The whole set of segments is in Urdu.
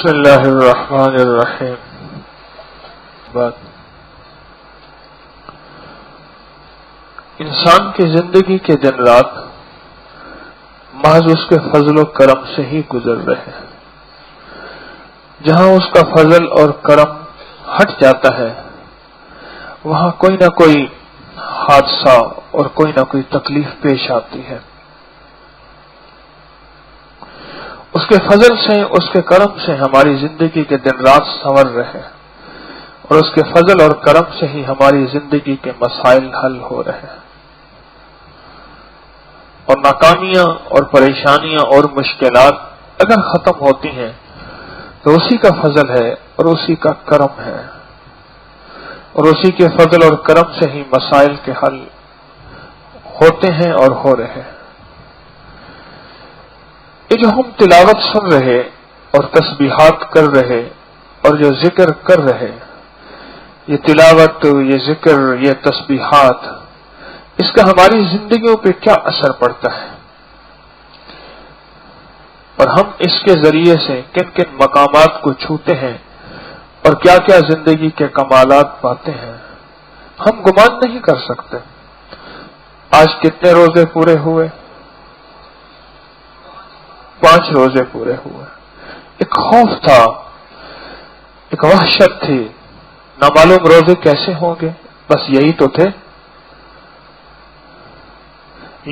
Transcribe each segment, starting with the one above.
بسم اللہ الرحمن الرحیم. انسان کی زندگی کے دن رات محض اس کے فضل و کرم سے ہی گزر رہے ہیں. جہاں اس کا فضل اور کرم ہٹ جاتا ہے وہاں کوئی نہ کوئی حادثہ اور کوئی نہ کوئی تکلیف پیش آتی ہے. اس کے فضل سے، اس کے کرم سے ہماری زندگی کے دن رات سنور رہے اور اس کے فضل اور کرم سے ہی ہماری زندگی کے مسائل حل ہو رہے ہیں. اور ناکامیاں اور پریشانیاں اور مشکلات اگر ختم ہوتی ہیں تو اسی کا فضل ہے اور اسی کا کرم ہے، اور اسی کے فضل اور کرم سے ہی مسائل کے حل ہوتے ہیں اور ہو رہے ہیں. یہ جو ہم تلاوت سن رہے اور تسبیحات کر رہے اور جو ذکر کر رہے، یہ تلاوت، یہ ذکر، یہ تسبیحات، اس کا ہماری زندگیوں پہ کیا اثر پڑتا ہے اور ہم اس کے ذریعے سے کن کن مقامات کو چھوتے ہیں اور کیا کیا زندگی کے کمالات پاتے ہیں، ہم گمان نہیں کر سکتے. آج کتنے روزے پورے ہوئے؟ 5 روزے پورے ہوئے. ایک خوف تھا، ایک وحشت تھی، نامعلوم روزے کیسے ہوں گے، بس یہی تو تھے.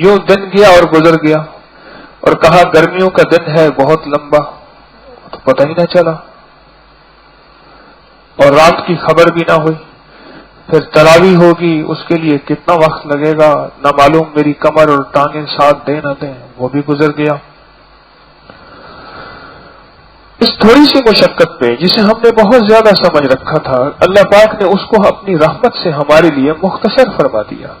یوں دن گیا اور گزر گیا اور کہا گرمیوں کا دن ہے بہت لمبا، تو پتہ ہی نہ چلا اور رات کی خبر بھی نہ ہوئی. پھر تراویح ہوگی، اس کے لیے کتنا وقت لگے گا نہ معلوم، میری کمر اور ٹانگیں ساتھ دے نہ دیں، وہ بھی گزر گیا. اس تھوڑی سی مشقت پہ جسے ہم نے بہت زیادہ سمجھ رکھا تھا، اللہ پاک نے اس کو اپنی رحمت سے ہمارے لیے مختصر فرما دیا.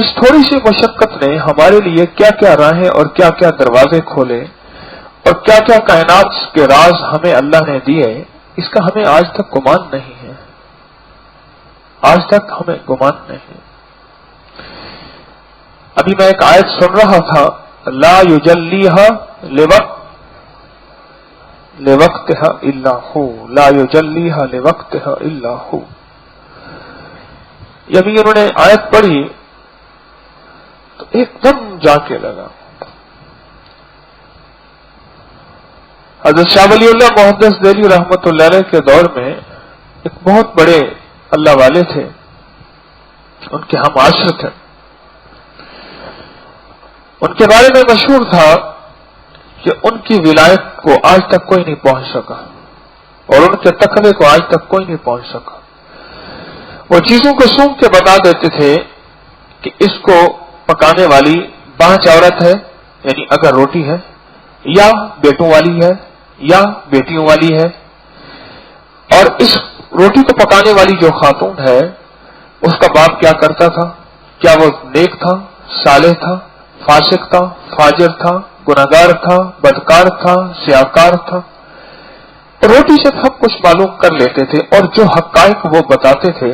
اس تھوڑی سی مشقت نے ہمارے لیے کیا کیا راہیں اور کیا کیا دروازے کھولے اور کیا کیا کائنات کے راز ہمیں اللہ نے دیے، اس کا ہمیں آج تک گمان نہیں ہے. آج تک ہمیں گمان نہیں. ابھی میں ایک آیت سن رہا تھا، لا یجلیھا لوقتھا الا ہو، لا یجلیھا لوقتھا الا ہو. ابھی انہوں نے آیت پڑھی تو ایک دم جا کے لگا. حضرت شاہ ولی اللہ محدث دہلوی رحمۃ اللہ علیہ کے دور میں ایک بہت بڑے اللہ والے تھے، ان کے ہم عصر تھے. ان کے بارے میں مشہور تھا کہ ان کی ولایت کو آج تک کوئی نہیں پہنچ سکا اور ان کے تقوی کو آج تک کوئی نہیں پہنچ سکا. وہ چیزوں کو سونگ کے بتا دیتے تھے کہ اس کو پکانے والی بانچ عورت ہے، یعنی اگر روٹی ہے، یا بیٹوں والی ہے یا بیٹیوں والی ہے، اور اس روٹی کو پکانے والی جو خاتون ہے اس کا باپ کیا کرتا تھا، کیا وہ نیک تھا، صالح تھا، فاسق تھا، فاجر تھا، گناہگار تھا، بدکار تھا، سیاہکار تھا. روٹی سے سب کچھ معلوم کر لیتے تھے اور جو حقائق وہ بتاتے تھے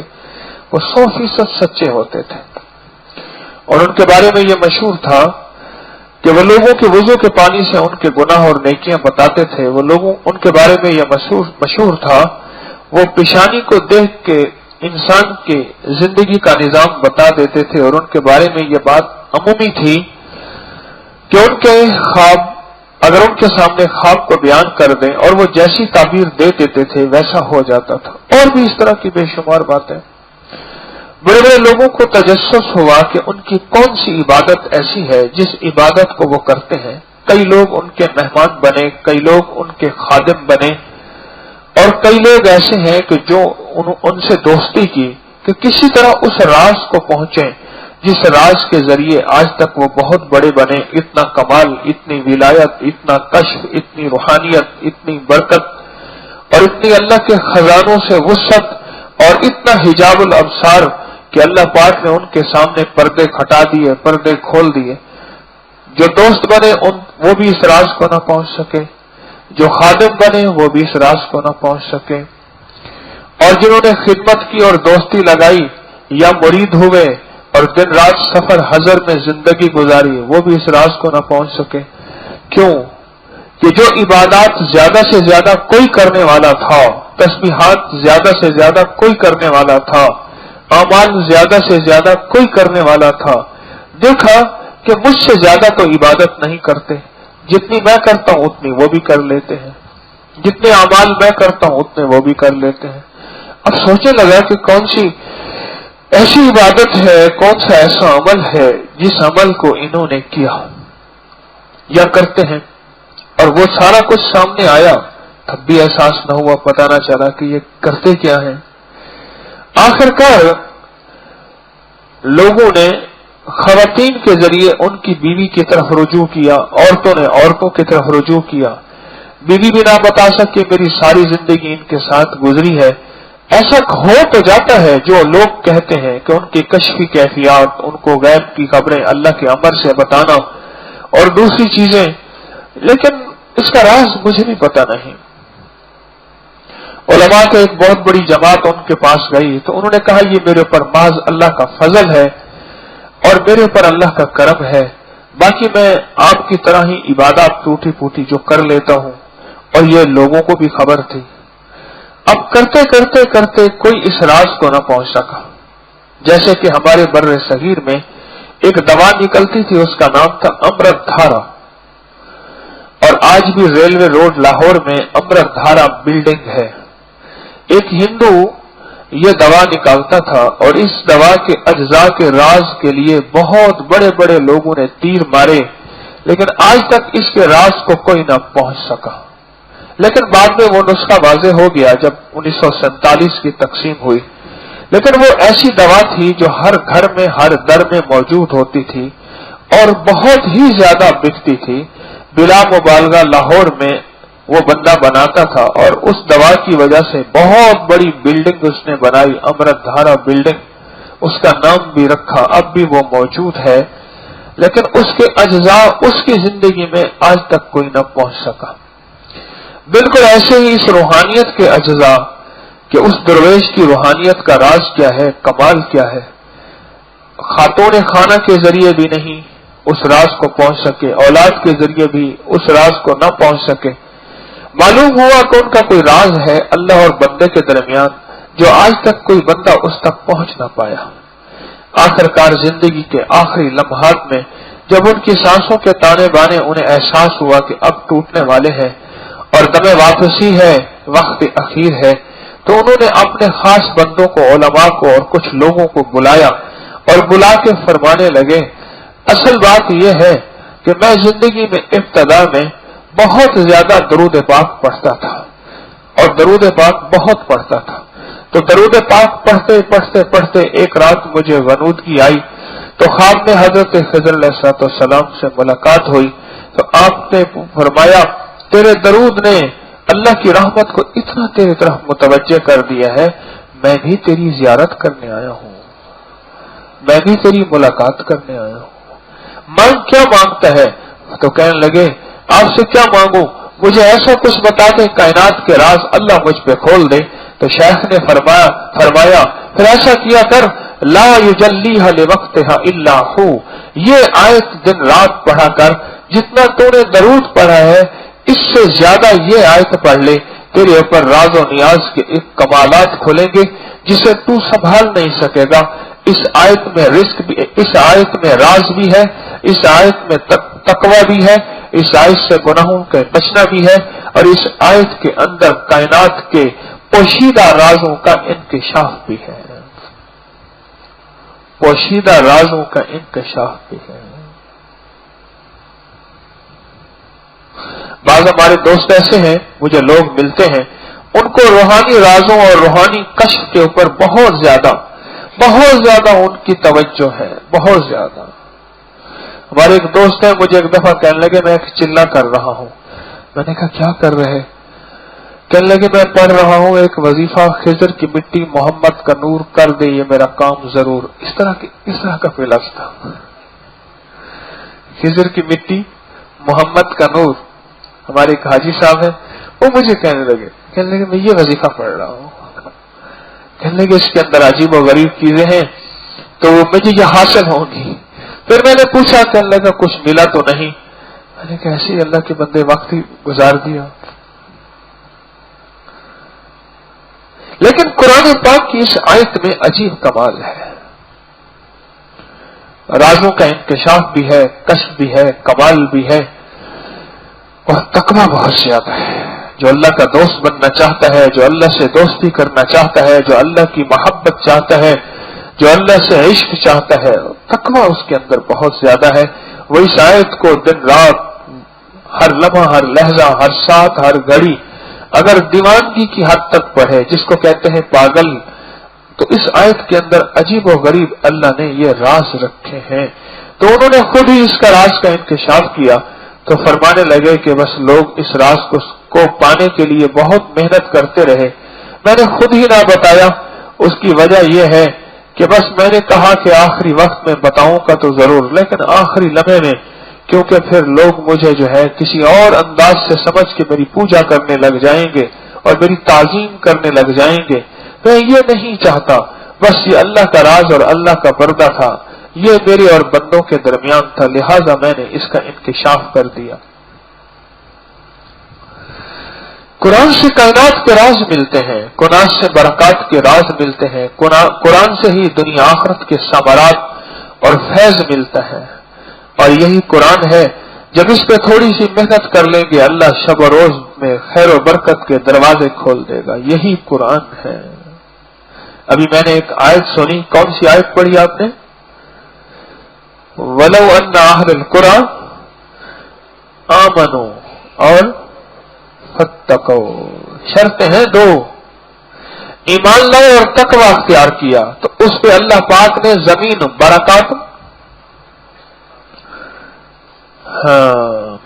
وہ 100% سچے ہوتے تھے. اور ان کے بارے میں یہ مشہور تھا کہ وہ لوگوں کے وضو کے پانی سے ان کے گناہ اور نیکیاں بتاتے تھے. وہ لوگوں ان کے بارے میں یہ مشہور تھا، وہ پیشانی کو دیکھ کے انسان کی زندگی کا نظام بتا دیتے تھے. اور ان کے بارے میں یہ بات عمومی تھی کہ ان کے خواب، اگر ان کے سامنے خواب کو بیان کر دیں اور وہ جیسی تعبیر دے دیتے تھے ویسا ہو جاتا تھا. اور بھی اس طرح کی بے شمار باتیں. بڑے بڑے لوگوں کو تجسس ہوا کہ ان کی کون سی عبادت ایسی ہے جس عبادت کو وہ کرتے ہیں. کئی لوگ ان کے مہمان بنے، کئی لوگ ان کے خادم بنے، اور کئی لوگ ایسے ہیں کہ جو ان سے دوستی کی کہ کسی طرح اس راز کو پہنچیں جس راز کے ذریعے آج تک وہ بہت بڑے بنے. اتنا کمال، اتنی ولایت، اتنا کشف، اتنی روحانیت، اتنی برکت اور اتنی اللہ کے خزانوں سے وسعت اور اتنا حجاب الابصار کہ اللہ پاک نے ان کے سامنے پردے ہٹا دیے، پردے کھول دیے. جو دوست بنے وہ بھی اس راز کو نہ پہنچ سکے، جو خادم بنے وہ بھی اس راز کو نہ پہنچ سکے، اور جنہوں نے خدمت کی اور دوستی لگائی یا مرید ہوئے اور دن رات سفر حضر میں زندگی گزاری وہ بھی اس راز کو نہ پہنچ سکے. کیوں؟ کہ جو عبادات زیادہ سے زیادہ کوئی کرنے والا تھا، تسبیحات زیادہ سے زیادہ کوئی کرنے والا تھا، اعمال زیادہ سے زیادہ کوئی کرنے والا تھا، دیکھا کہ مجھ سے زیادہ تو عبادت نہیں کرتے، جتنی میں کرتا ہوں اتنی وہ بھی کر لیتے ہیں، جتنے اعمال میں کرتا ہوں اتنے وہ بھی کر لیتے ہیں۔ اب سوچنے لگا کہ کون سی ایسی عبادت ہے، کون سا ایسا عمل ہے جس عمل کو انہوں نے کیا یا کرتے ہیں، اور وہ سارا کچھ سامنے آیا تب بھی احساس نہ ہوا، پتہ نہ چلا کہ یہ کرتے کیا ہیں۔ آخرکار لوگوں نے خواتین کے ذریعے ان کی بیوی کی طرف رجوع کیا، عورتوں نے عورتوں کی طرف رجوع کیا۔ بیوی بھی نہ بتا سکے میری ساری زندگی ان کے ساتھ گزری ہے۔ ایسا ہو تو جاتا ہے جو لوگ کہتے ہیں کہ ان کی کشفی کیفیات، ان کو غیب کی خبریں اللہ کے امر سے بتانا اور دوسری چیزیں، لیکن اس کا راز مجھے بھی پتہ نہیں۔ علماء کی ایک بہت بڑی جماعت ان کے پاس گئی تو انہوں نے کہا یہ میرے اوپر محض اللہ کا فضل ہے اور میرے اوپر اللہ کا کرم ہے، باقی میں آپ کی طرح ہی عبادات ٹوٹی پھوٹی جو کر لیتا ہوں، اور یہ لوگوں کو بھی خبر تھی۔ اب کرتے کرتے کرتے کوئی اس راز کو نہ پہنچ سکا۔ جیسے کہ ہمارے بر صغیر میں ایک دوا نکلتی تھی، اس کا نام تھا امرت دھارا، اور آج بھی ریلوے روڈ لاہور میں امرت دھارا بلڈنگ ہے۔ ایک ہندو یہ دوا نکالتا تھا اور اس دوا کے اجزاء کے راز کے لیے بہت بڑے بڑے لوگوں نے تیر مارے، لیکن آج تک اس کے راز کو کوئی نہ پہنچ سکا۔ لیکن بعد میں وہ نسخہ واضح ہو گیا جب 1947 کی تقسیم ہوئی، لیکن وہ ایسی دوا تھی جو ہر گھر میں ہر در میں موجود ہوتی تھی اور بہت ہی زیادہ بکتی تھی۔ بلا مبالغہ لاہور میں وہ بندہ بناتا تھا اور اس دوا کی وجہ سے بہت بڑی بلڈنگ اس نے بنائی، امرت دھارا بلڈنگ، اس کا نام بھی رکھا، اب بھی وہ موجود ہے، لیکن اس کے اجزاء اس کی زندگی میں آج تک کوئی نہ پہنچ سکا۔ بالکل ایسے ہی اس روحانیت کے اجزاء کہ اس درویش کی روحانیت کا راز کیا ہے، کمال کیا ہے، خاتون خانہ کے ذریعے بھی نہیں اس راز کو پہنچ سکے، اولاد کے ذریعے بھی اس راز کو نہ پہنچ سکے۔ معلوم ہوا کہ ان کا کوئی راز ہے اللہ اور بندے کے درمیان جو آج تک کوئی بندہ اس تک پہنچ نہ پایا۔ آخرکار زندگی کے آخری لمحات میں جب ان کی سانسوں کے تانے بانے انہیں احساس ہوا کہ اب ٹوٹنے والے ہیں اور دم واپسی ہے، وقت اخیر ہے، تو انہوں نے اپنے خاص بندوں کو، علماء کو اور کچھ لوگوں کو بلایا اور بلا کے فرمانے لگے اصل بات یہ ہے کہ میں زندگی میں ابتدا میں بہت زیادہ درود پاک پڑھتا تھا اور درود پاک بہت پڑھتا تھا، تو درود پاک پڑھتے پڑھتے پڑھتے ایک رات مجھے غنودگی آئی تو خواب میں حضرت خضر علیہ السلام سے ملاقات ہوئی تو آپ نے فرمایا تیرے درود نے اللہ کی رحمت کو اتنا تیری طرف متوجہ کر دیا ہے، میں بھی تیری زیارت کرنے آیا ہوں، میں بھی تیری ملاقات کرنے آیا ہوں، مانگ کیا مانگتا ہے؟ تو کہنے لگے آپ سے کیا مانگوں، مجھے ایسا کچھ بتا دیں کائنات کے راز اللہ مجھ پہ کھول دے۔ تو شیخ نے فرمایا پھر ایسا کیا کر لا یجلیھا لوقتھا الا ہو، یہ آیت دن رات پڑھا کر، جتنا تو نے درود پڑھا ہے اس سے زیادہ یہ آیت پڑھ لے، تیرے اوپر راز و نیاز کے ایک کمالات کھلیں گے جسے تو سنبھال نہیں سکے گا۔ اس آیت میں رزق بھی، اس آیت میں راز بھی ہے، اس آیت میں تقوی بھی ہے، اس آیت سے گناہوں کے بچنا بھی ہے، اور اس آیت کے اندر کائنات کے پوشیدہ رازوں کا انکشاف بھی ہے، پوشیدہ رازوں کا انکشاف بھی ہے۔ بعض ہمارے دوست ایسے ہیں، مجھے لوگ ملتے ہیں، ان کو روحانی رازوں اور روحانی کشف کے اوپر بہت زیادہ ان کی توجہ ہے، بہت زیادہ۔ ہمارے ایک دوست ہیں، مجھے ایک دفعہ کہنے لگے میں ایک چلہ کر رہا ہوں، میں نے کہا کیا کر رہے؟ کہنے لگے میں پڑھ رہا ہوں ایک وظیفہ خضر کی مٹی محمد کا نور کر دے یہ میرا کام ضرور، اس طرح کا کوئی لفظ تھا، خضر کی مٹی محمد کا نور۔ ہمارے ایک حاجی صاحب ہیں، وہ مجھے کہنے لگے میں یہ وظیفہ پڑھ رہا ہوں، کہنے لگے اس کے اندر عجیب و غریب چیزیں ہیں تو مجھے یہ حاصل ہوں گی۔ پھر میں نے پوچھا، کہنے لگا کچھ ملا تو نہیں؟ میں نے کہا ایسے ہی اللہ کے بندے وقت ہی گزار دیا. لیکن قرآن پاک کی اس آیت میں عجیب کمال ہے. رازوں کا انکشاف بھی ہے، کشف بھی ہے، کمال بھی ہے، اور تقویٰ بہت زیادہ ہے. جو اللہ کا دوست بننا چاہتا ہے، جو اللہ سے دوستی کرنا چاہتا ہے، جو اللہ کی محبت چاہتا ہے، جو اللہ سے عشق چاہتا ہے، تقویٰ اس کے اندر بہت زیادہ ہے. وہ اس آیت کو دن رات، ہر لمحہ، ہر لہجہ، ہر ساتھ، ہر گھڑی اگر دیوانگی کی حد تک پڑھے، جس کو کہتے ہیں پاگل، تو اس آیت کے اندر عجیب و غریب اللہ نے یہ راز رکھے ہیں. تو انہوں نے خود ہی اس کا راز کا انکشاف کیا تو فرمانے لگے کہ بس لوگ اس راز کو پانے کے لیے بہت محنت کرتے رہے. میں نے خود ہی نہ بتایا. اس کی وجہ یہ ہے کہ بس میں نے کہا کہ آخری وقت میں بتاؤں گا تو ضرور، لیکن آخری لمحے میں، کیونکہ پھر لوگ مجھے جو ہے کسی اور انداز سے سمجھ کے میری پوجا کرنے لگ جائیں گے اور میری تعظیم کرنے لگ جائیں گے. میں یہ نہیں چاہتا. بس یہ اللہ کا راز اور اللہ کا پردہ تھا، یہ میرے اور بندوں کے درمیان تھا، لہذا میں نے اس کا انکشاف کر دیا. قرآن سے کائنات کے راز ملتے ہیں، قرآن سے برکات کے راز ملتے ہیں، قرآن سے ہی دنیا آخرت کے ثمرات اور فیض ملتا ہے. اور یہی قرآن ہے، جب اس پہ تھوڑی سی محنت کر لیں گے اللہ شب و روز میں خیر و برکت کے دروازے کھول دے گا. یہی قرآن ہے. ابھی میں نے ایک آیت سنی. کون سی آیت پڑھی آپ نے؟ وَلَوْ أَنَّ أَهْلَ الْقُرَىٰ آمَنُوا اور فَاتَّقَوْا. شرطیں ہیں دو، ایمان لائے اور تقویٰ اختیار کیا تو اس پہ اللہ پاک نے زمین برکات،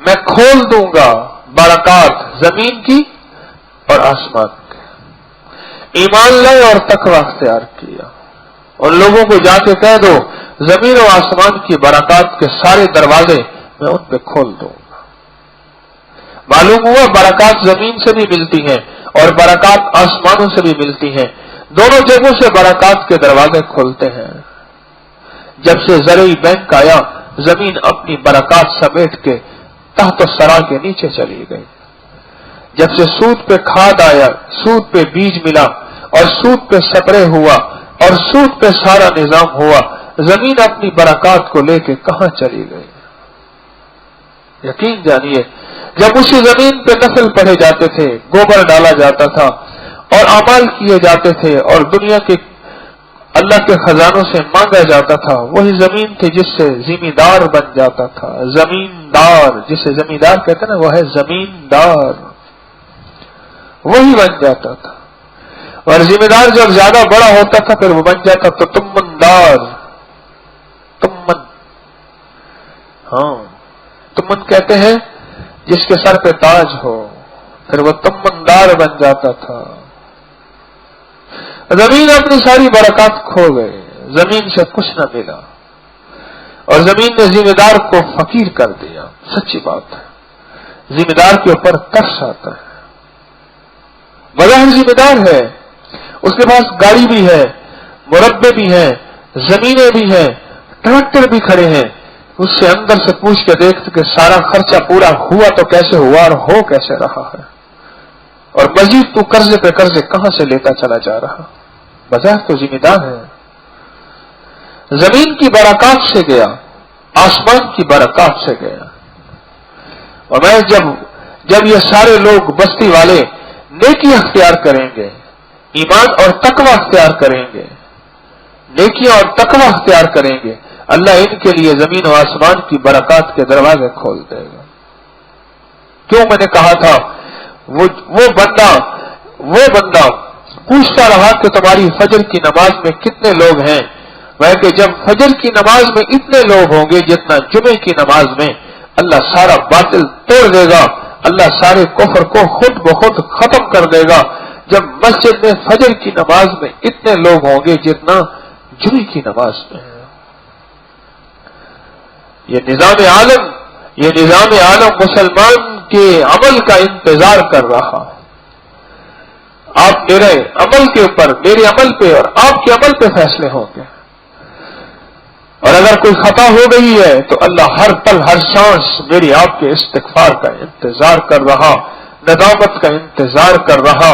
میں کھول دوں گا برکات زمین کی اور آسمان کی. ایمان لائے اور تقویٰ اختیار کیا. اور لوگوں کو جا کے کہہ دو زمین و آسمان کی برکات کے سارے دروازے میں ان پہ کھول دوں گا. معلوم ہوا برکات زمین سے بھی ملتی ہیں اور برکات آسمانوں سے بھی ملتی ہیں. دونوں جگہوں سے برکات کے دروازے کھولتے ہیں. جب سے زرعی بینک آیا، زمین اپنی برکات سمیٹ کے تحت سرا کے نیچے چلی گئی. جب سے سود پہ کھاد آیا، سود پہ بیج ملا اور سود پہ سپرے ہوا اور سود پہ سارا نظام ہوا، زمین اپنی برکات کو لے کے کہاں چلی گئی؟ یقین جانیے، جب اسی زمین پہ نفل پڑھے جاتے تھے، گوبر ڈالا جاتا تھا اور اعمال کیے جاتے تھے اور دنیا کے اللہ کے خزانوں سے مانگا جاتا تھا، وہی زمین تھی جس سے زمیندار بن جاتا تھا. زمیندار جسے زمیندار کہتے ہیں نا، وہ ہے زمیندار، وہی بن جاتا تھا. اور زمیندار جب زیادہ بڑا ہوتا تھا پھر وہ بن جاتا تو تمندار. تمن، ہاں تمن کہتے ہیں جس کے سر پہ تاج ہو، پھر وہ تمندار بن جاتا تھا. زمین اپنی ساری برکات کھو گئے، زمین سے کچھ نہ ملا اور زمین نے ذمہ دار کو فقیر کر دیا. سچی بات ہے، ذمہ دار کے اوپر ترس آتا ہے. بظاہر ذمہ دار ہے، اس کے پاس گاڑی بھی ہے، مربے بھی ہیں، زمینیں بھی ہیں، ٹریکٹر بھی کھڑے ہیں. اس سے اندر سے پوچھ کے دیکھتے کہ سارا خرچہ پورا ہوا تو کیسے ہوا اور ہو کیسے رہا ہے، اور مزید تو قرضے پہ قرضے کہاں سے لیتا چلا جا رہا. بظاہر تو ذمہ دار ہے. زمین کی برکات سے گیا، آسمان کی برکات سے گیا. اور میں جب یہ سارے لوگ بستی والے نیکی اختیار کریں گے، ایمان اور تقویٰ اختیار کریں گے، نیکیاں اور تقویٰ اختیار کریں گے، اللہ ان کے لیے زمین و آسمان کی برکات کے دروازے کھول دے گا. کیوں میں نے کہا تھا وہ بندہ پوچھتا رہا کہ تمہاری فجر کی نماز میں کتنے لوگ ہیں؟ میں کہ جب فجر کی نماز میں اتنے لوگ ہوں گے جتنا جمعے کی نماز میں، اللہ سارا باطل توڑ دے گا، اللہ سارے کفر کو خود بخود ختم کر دے گا. جب مسجد میں فجر کی نماز میں اتنے لوگ ہوں گے جتنا جمعے کی نماز میں. یہ نظام عالم مسلمان کے عمل کا انتظار کر رہا. آپ میرے عمل کے اوپر، میرے عمل پہ اور آپ کے عمل پہ فیصلے ہوں گے. اور اگر کوئی خطا ہو گئی ہے تو اللہ ہر پل ہر سانس میری آپ کے استغفار کا انتظار کر رہا، ندامت کا انتظار کر رہا،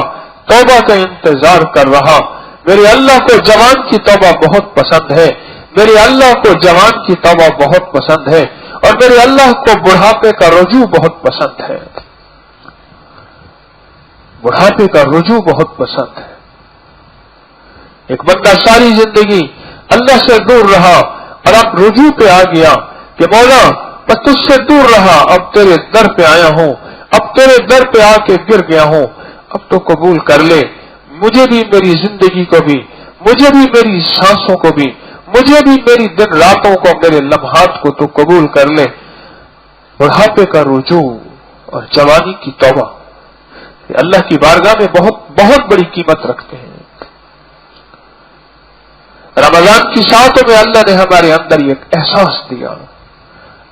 توبہ کا انتظار کر رہا۔ میرے اللہ کو جوان کی توبہ بہت پسند ہے، میرے اللہ کو جوان کی توبہ بہت پسند ہے، اور میرے اللہ کو بڑھاپے کا رجوع بہت پسند ہے، بڑھاپے کا رجوع بہت پسند ہے۔ ایک بندہ ساری زندگی اللہ سے دور رہا اور اب رجوع پہ آ گیا کہ مولا میں تجھ سے دور رہا، اب تیرے در پہ آیا ہوں، اب تیرے در پہ آ کے گر گیا ہوں، اب تو قبول کر لے مجھے بھی، میری زندگی کو بھی، مجھے بھی میری سانسوں کو بھی، مجھے بھی میری دن راتوں کو، میرے لمحات کو تو قبول کر لے۔ بڑھاپے کا رجوع اور جوانی کی توبہ یہ اللہ کی بارگاہ میں بہت بہت بڑی قیمت رکھتے ہیں۔ رمضان کی ساتوں میں اللہ نے ہمارے اندر ایک احساس دیا،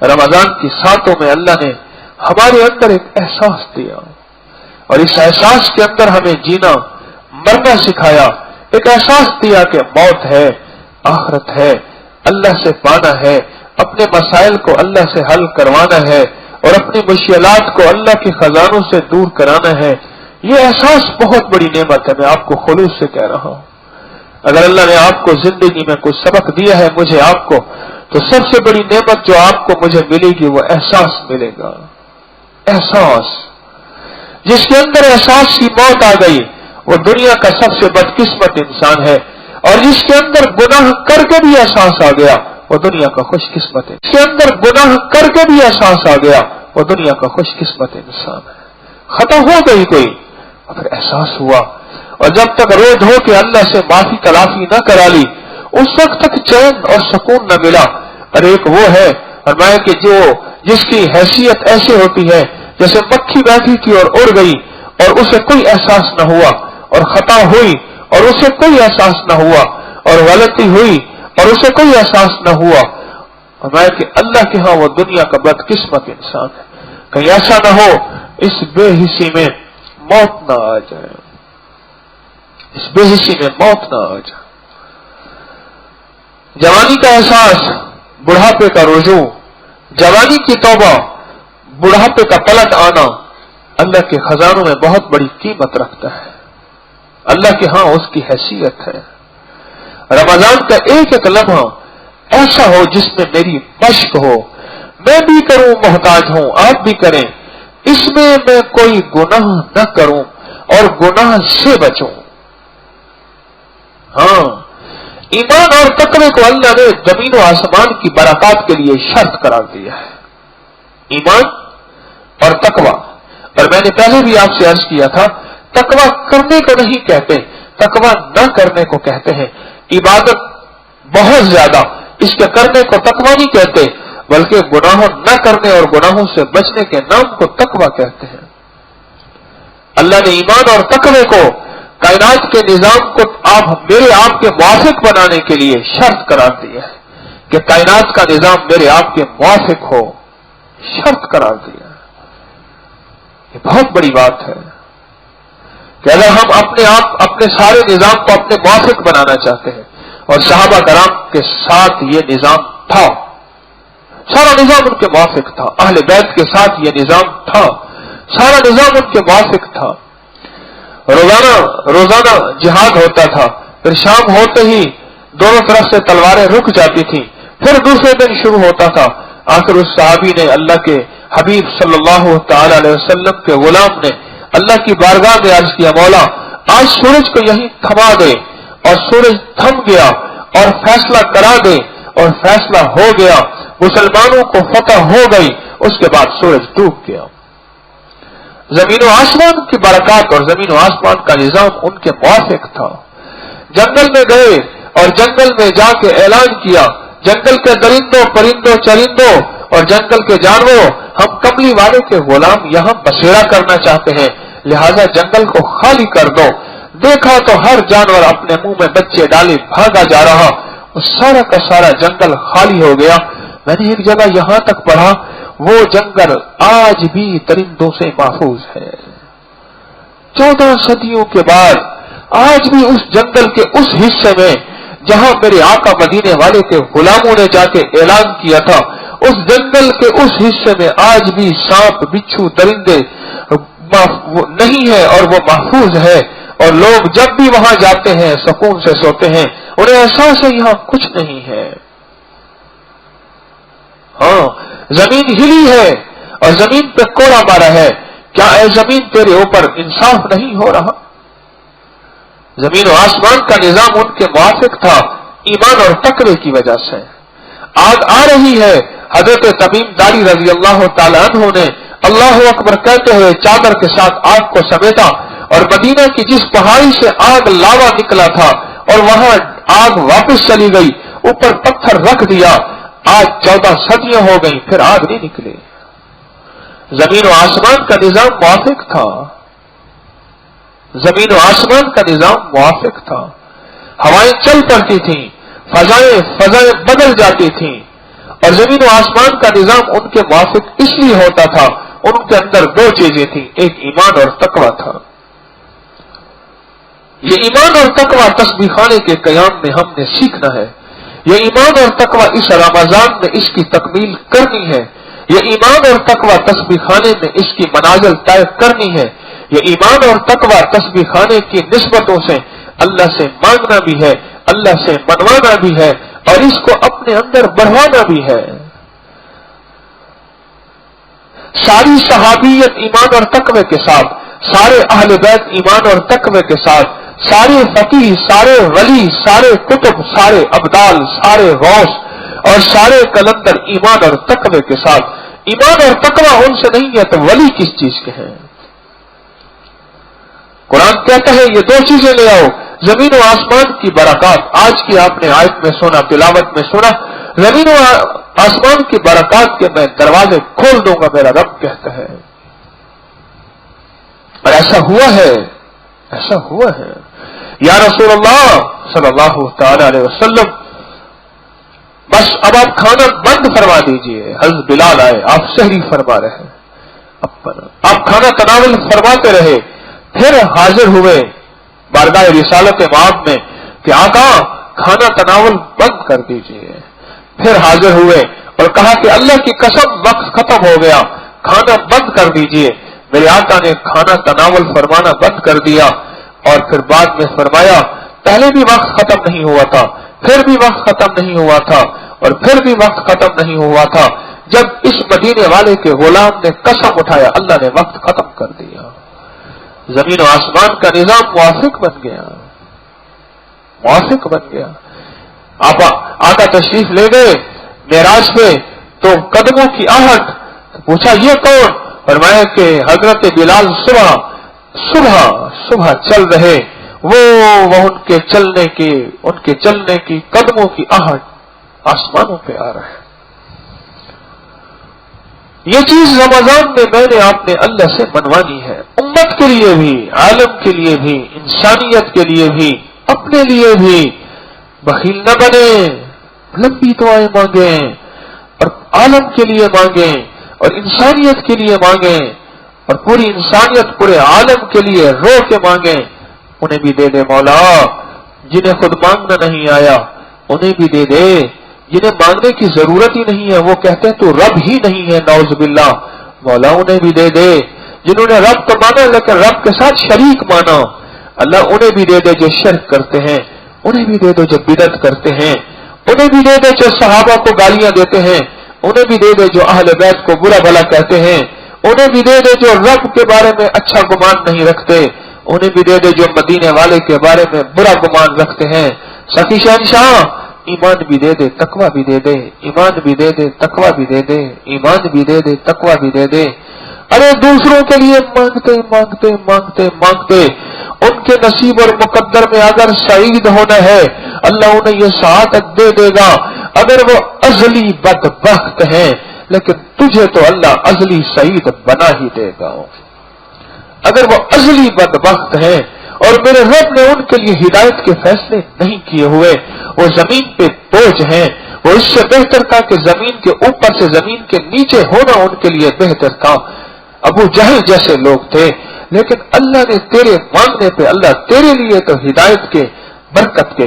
رمضان کی ساتوں میں اللہ نے ہمارے اندر ایک احساس دیا، اور اس احساس کے اندر ہمیں جینا مرنا سکھایا۔ ایک احساس دیا کہ موت ہے، آخرت ہے، اللہ سے پانا ہے، اپنے مسائل کو اللہ سے حل کروانا ہے، اور اپنی مشکلات کو اللہ کے خزانوں سے دور کرانا ہے۔ یہ احساس بہت بڑی نعمت ہے، میں آپ کو خلوص سے کہہ رہا ہوں۔ اگر اللہ نے آپ کو زندگی میں کوئی سبق دیا ہے مجھے آپ کو، تو سب سے بڑی نعمت جو آپ کو مجھے ملے گی وہ احساس ملے گا۔ احساس، جس کے اندر احساس کی موت آ گئی وہ دنیا کا سب سے بدقسمت انسان ہے، اور جس کے اندر گناہ کر کے بھی احساس آ گیا وہ دنیا کا خوش قسمت ہے۔ جس کے اندر گناہ کر کے بھی احساس آ گیا وہ دنیا کا خوش قسمت انسان ہے۔ خطا ہو گئی کوئی اور پھر احساس ہوا، اور جب تک رو دھو کے اللہ سے معافی تلافی نہ کرا لی اس وقت تک چین اور سکون نہ ملا۔ اور ایک وہ ہے فرمایا کہ جس کی حیثیت ایسے ہوتی ہے جیسے مکھی بیٹھی تھی اور اڑ گئی اور اسے کوئی احساس نہ ہوا، اور خطا ہوئی اور اسے کوئی احساس نہ ہوا، اور غلطی ہوئی اور اسے کوئی احساس نہ ہوا۔ فرمایا کہ اللہ کے ہاں وہ دنیا کا بدقسمت انسان ہے۔ کہیں ایسا نہ ہو اس بے حسی میں موت نہ آ جائے، اس بے حسی میں موت نہ آ جائے۔ جوانی کا احساس، بڑھاپے کا رجوع، جوانی کی توبہ، بڑھاپے کا پلٹ آنا اللہ کے خزانوں میں بہت بڑی قیمت رکھتا ہے، اللہ کے ہاں اس کی حیثیت ہے۔ رمضان کا ایک ایک لمحہ ایسا ہو جس میں میری مشق ہو، میں بھی کروں محتاج ہوں، آپ بھی کریں، اس میں میں کوئی گناہ نہ کروں اور گناہ سے بچوں۔ ہاں، ایمان اور تقوی کو اللہ نے زمین و آسمان کی برکات کے لیے شرط قرار دیا ہے، ایمان اور تقوی۔ اور میں نے پہلے بھی آپ سے عرض کیا تھا، تقوی کرنے کو نہیں کہتے، تقوی نہ کرنے کو کہتے ہیں۔ عبادت بہت زیادہ، اس کے کرنے کو تقوی نہیں کہتے، بلکہ گناہوں نہ کرنے اور گناہوں سے بچنے کے نام کو تقوی کہتے ہیں۔ اللہ نے ایمان اور تقوی کو، کائنات کے نظام کو میرے آپ کے موافق بنانے کے لیے شرط قرار دیا ہے کہ کائنات کا نظام میرے آپ کے موافق ہو، شرط قرار دیا ہے۔ یہ بہت بڑی بات ہے کہ اگر ہم اپنے سارے نظام کو اپنے موافق بنانا چاہتے ہیں، اور صحابہ کرام کے ساتھ یہ نظام تھا، سارا نظام ان کے موافق تھا، اہل بیت کے ساتھ یہ نظام تھا، سارا نظام ان کے موافق تھا۔ روزانہ جہاد ہوتا تھا، پھر شام ہوتے ہی دونوں طرف سے تلواریں رک جاتی تھیں، پھر دوسرے دن شروع ہوتا تھا۔ آخر اس صحابی نے اللہ کے حبیب صلی اللہ تعالی علیہ وسلم کے غلام نے اللہ کی بارگاہ میں عرض کیا، مولا آج سورج کو یہیں تھما دے، اور سورج تھم گیا، اور فیصلہ کرا دے، اور فیصلہ ہو گیا، مسلمانوں کو فتح ہو گئی۔ اس کے بعد سورج ڈوب گیا۔ زمین و آسمان کی برکات اور زمین و آسمان کا نظام ان کے موافق تھا۔ جنگل میں گئے اور جنگل میں جا کے اعلان کیا، جنگل کے درندوں پرندوں چرندوں اور جنگل کے جانوروں، ہم کملی والے کے غلام یہاں بسیرا کرنا چاہتے ہیں، لہذا جنگل کو خالی کر دو۔ دیکھا تو ہر جانور اپنے منہ میں بچے ڈالے بھاگا جا رہا، اور سارا کا سارا جنگل خالی ہو گیا۔ میں نے ایک جگہ یہاں تک پڑھا، وہ جنگل آج بھی درندوں سے محفوظ ہے۔ 14 صدیوں کے بعد آج بھی اس جنگل کے اس حصے میں جہاں میرے آقا مدینے والے کے غلاموں نے جا کے اعلان کیا تھا، اس جنگل کے اس حصے میں آج بھی سانپ بچھو درندے نہیں ہے اور وہ محفوظ ہے، اور لوگ جب بھی وہاں جاتے ہیں سکون سے سوتے ہیں، انہیں احساس ہے یہاں کچھ نہیں ہے۔ ہاں، زمین ہلی ہے اور زمین پہ کوڑا مارا ہے، کیا اے زمین تیرے اوپر انصاف نہیں ہو رہا؟ زمین و آسمان کا نظام ان کے موافق تھا ایمان اور تقوی کی وجہ سے۔ آگ آ رہی ہے، حضرت تمیم داری رضی اللہ تعالی عنہ نے اللہ اکبر کہتے ہوئے چادر کے ساتھ آگ کو سمیٹا، اور مدینہ کی جس پہاڑی سے آگ لاوا نکلا تھا اور وہاں آگ واپس چلی گئی، اوپر پتھر رکھ دیا، آج 14 صدیاں ہو گئی پھر آگ نہیں نکلی۔ زمین و آسمان کا نظام موافق تھا، زمین و آسمان کا نظام موافق تھا، ہوائیں چل پڑتی تھیں، فضائیں بدل جاتی تھیں، اور زمین و آسمان کا نظام ان کے موافق اس لیے ہوتا تھا، ان کے اندر دو چیزیں تھیں، ایک ایمان اور تقوی تھا۔ یہ ایمان اور تقوی تسبیح خانے کے قیام میں ہم نے سیکھنا ہے، یہ ایمان اور تقوی اس رمضان میں اس کی تکمیل کرنی ہے، یہ ایمان اور تقوی تسبیح خانے میں اس کی منازل طے کرنی ہے، یہ ایمان اور تقوی تسبیح خانے کی نسبتوں سے اللہ سے مانگنا بھی ہے، اللہ سے منوانا بھی ہے، اور اس کو اپنے اندر بڑھوانا بھی ہے۔ ساری صحابیت ایمان اور تقوی کے ساتھ، سارے اہل بیت ایمان اور تقوی کے ساتھ، سارے فقیہ، سارے ولی، سارے کتب، سارے ابدال، سارے غوث اور سارے کلندر ایمان اور تقوی کے ساتھ۔ ایمان اور تقوی ان سے نہیں ہے تو ولی کس چیز کے ہیں؟ قرآن کہتا ہے یہ دو چیزیں لے آؤ، زمین و آسمان کی برکات۔ آج کی آپ نے آیت میں سنا، تلاوت میں سنا، زمین و آسمان کی برکات کے میں دروازے کھول دوں گا میرا رب کہتا ہے، اور ایسا ہوا ہے، ایسا ہوا ہے۔ یا رسول اللہ صلی اللہ تعالی علیہ وسلم، بس اب آپ کھانا بند فرما دیجئے۔ حضرت بلال آئے، آپ سحری فرما رہے ہیں، آپ کھانا تناول فرماتے رہے، پھر حاضر ہوئے بارگاہ رسالت مآب میں کہ آقا کھانا تناول بند کر دیجئے۔ پھر حاضر ہوئے اور کہا کہ اللہ کی قسم وقت ختم ہو گیا، کھانا بند کر دیجئے۔ میرے آقا نے کھانا تناول فرمانا بند کر دیا، اور پھر بعد میں فرمایا پہلے بھی وقت ختم نہیں ہوا تھا، پھر بھی وقت ختم نہیں ہوا تھا، اور پھر بھی وقت ختم نہیں ہوا تھا، جب اس مدینے والے کے غلام نے قسم اٹھایا اللہ نے وقت ختم کر دیا۔ زمین و آسمان کا نظام موافق بن گیا، موافق بن گیا۔ آپ آقا تشریف لے گئے معراج پہ تو قدموں کی آہٹ، پوچھا یہ کون؟ فرمایا کہ حضرت بلال صبح چل رہے، وہ ان کے چلنے کی قدموں کی آہٹ آسمانوں پہ آ رہا ہے۔ یہ چیز رمضان میں میں نے آپ نے اللہ سے منوانی ہے، امت کے لیے بھی، عالم کے لیے بھی، انسانیت کے لیے بھی، اپنے لیے بھی۔ بخیل نہ بنے، لمبی دعائیں مانگیں، اور عالم کے لیے مانگیں، اور انسانیت کے لیے مانگیں، اور پوری انسانیت پورے عالم کے لیے رو کے مانگیں۔ انہیں بھی دے دے مولا، جنہیں خود مانگنا نہیں آیا انہیں بھی دے دے، جنہیں مانگنے کی ضرورت ہی نہیں ہے وہ کہتے ہیں تو رب ہی نہیں ہے، نعوذ باللہ، مولا انہیں بھی دے دے۔ جنہوں نے رب تو مانا لیکن رب کے ساتھ شریک مانا، اللہ انہیں بھی دے دے جو شرک کرتے ہیں، انہیں بھی دے دو جو بدعت کرتے ہیں، انہیں بھی دے دے جو صحابہ کو گالیاں دیتے ہیں، انہیں بھی دے دے جو اہل بیت کو برا بھلا کہتے ہیں، انہیں بھی دے دے جو رب کے بارے میں اچھا گمان نہیں رکھتے، انہیں بھی دے دے جو مدینے والے کے بارے میں برا گمان رکھتے ہیں۔ سخی شہنشاہ ایمان بھی دے دے، تقوی بھی دے دے، ایمان بھی دے دے، تقوی بھی دے دے، ایمان بھی دے دے، تقوی بھی دے دے۔ ارے دوسروں کے لیے مانگتے مانگتے مانگتے مانگتے ان کے نصیب اور مقدر میں اگر سعید ہونا ہے اللہ انہیں یہ سعادت دے دے گا، اگر وہ ازلی بدبخت ہیں لیکن تجھے تو اللہ ازلی سعید بنا ہی دے گا۔ اگر وہ ازلی بدبخت ہیں اور میرے رب نے ان کے لیے ہدایت کے فیصلے نہیں کیے ہوئے، وہ زمین پہ بوجھ ہیں، وہ اس سے بہتر تھا کہ زمین کے اوپر سے زمین کے نیچے ہونا ان کے لیے بہتر تھا۔ ابو جہل جیسے لوگ تھے، لیکن اللہ نے تیرے مانگنے پہ اللہ تیرے لیے تو ہدایت کے، برکت کے